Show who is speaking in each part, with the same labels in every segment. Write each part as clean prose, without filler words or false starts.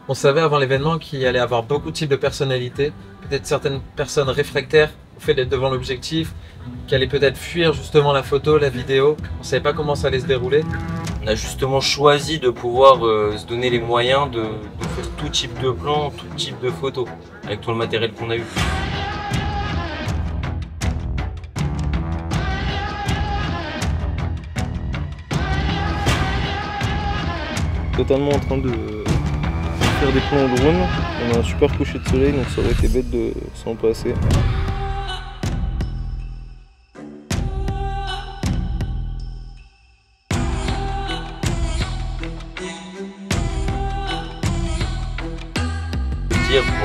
Speaker 1: On savait avant l'événement qu'il y allait avoir beaucoup de types de personnalités, peut-être certaines personnes réfractaires au fait d'être devant l'objectif, qui allaient peut-être fuir justement la photo, la vidéo. On ne savait pas comment ça allait se dérouler.
Speaker 2: On a justement choisi de pouvoir se donner les moyens de faire tout type de plan, tout type de photos, avec tout le matériel qu'on a eu.
Speaker 3: Totalement en train de faire des plans au drone. On a un super coucher de soleil, donc ça aurait été bête de s'en passer.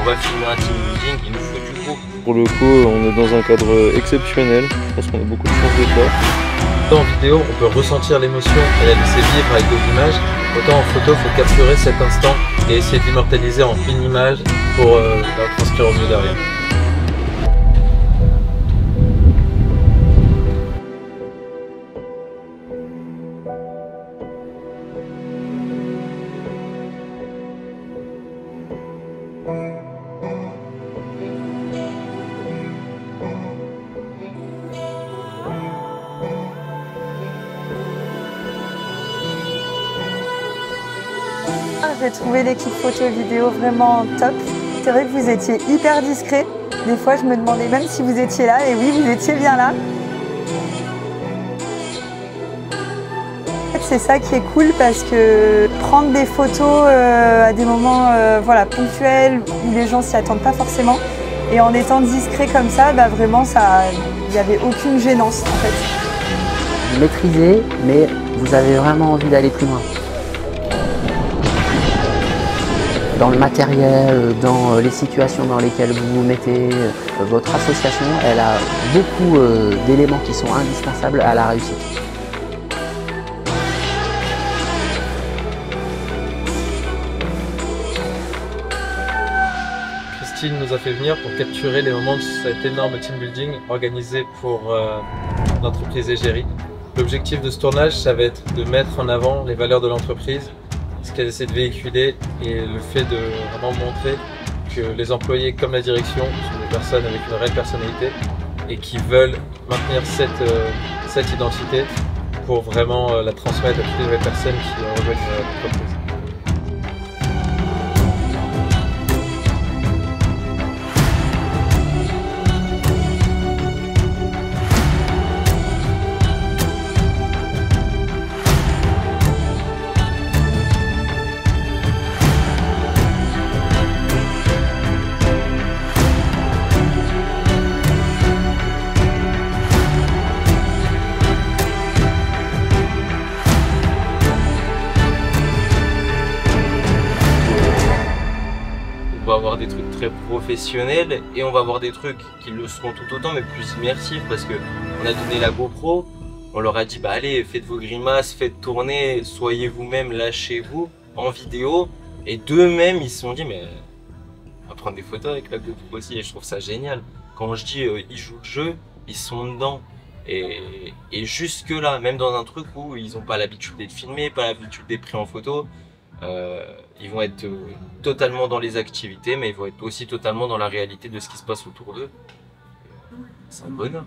Speaker 2: On va filmer un team building, il nous faut du groupe.
Speaker 3: Pour le coup, on est dans un cadre exceptionnel. Je pense qu'on a beaucoup de chance de faire.
Speaker 1: Autant en vidéo, on peut ressentir l'émotion et la laisser vivre avec d'autres images. Autant en photo, il faut capturer cet instant et essayer d'immortaliser en une image pour la transcrire au mieux derrière.
Speaker 4: J'ai trouvé l'équipe photo et vidéo vraiment top. C'est vrai que vous étiez hyper discret. Des fois, je me demandais même si vous étiez là. Et oui, vous étiez bien là. En fait, c'est ça qui est cool parce que prendre des photos à des moments voilà, ponctuels où les gens s'y attendent pas forcément. Et en étant discret comme ça, bah, vraiment, il n'y avait aucune gênance en fait.
Speaker 5: Vous maîtrisez, mais vous avez vraiment envie d'aller plus loin. Dans le matériel, dans les situations dans lesquelles vous vous mettez, votre association, elle a beaucoup d'éléments qui sont indispensables à la réussite.
Speaker 1: Christine nous a fait venir pour capturer les moments de cet énorme team building organisé pour l'entreprise Égérie. L'objectif de ce tournage, ça va être de mettre en avant les valeurs de l'entreprise, ce qu'elle essaie de véhiculer et le fait de vraiment montrer que les employés comme la direction sont des personnes avec une réelle personnalité et qui veulent maintenir cette identité pour vraiment la transmettre à toutes les nouvelles personnes qui rejoignent l'entreprise.
Speaker 2: On va avoir des trucs très professionnels et on va avoir des trucs qui le seront tout autant mais plus immersifs parce que on a donné la GoPro, on leur a dit bah allez faites vos grimaces, faites tourner, soyez vous-même, lâchez-vous en vidéo et d'eux-mêmes ils se sont dit mais on va prendre des photos avec la GoPro aussi et je trouve ça génial. Quand je dis ils jouent le jeu, ils sont dedans et jusque là, même dans un truc où ils n'ont pas l'habitude d'être filmés, pas l'habitude d'être pris en photo, ils vont être totalement dans les activités, mais ils vont être aussi totalement dans la réalité de ce qui se passe autour d'eux. C'est un bonheur.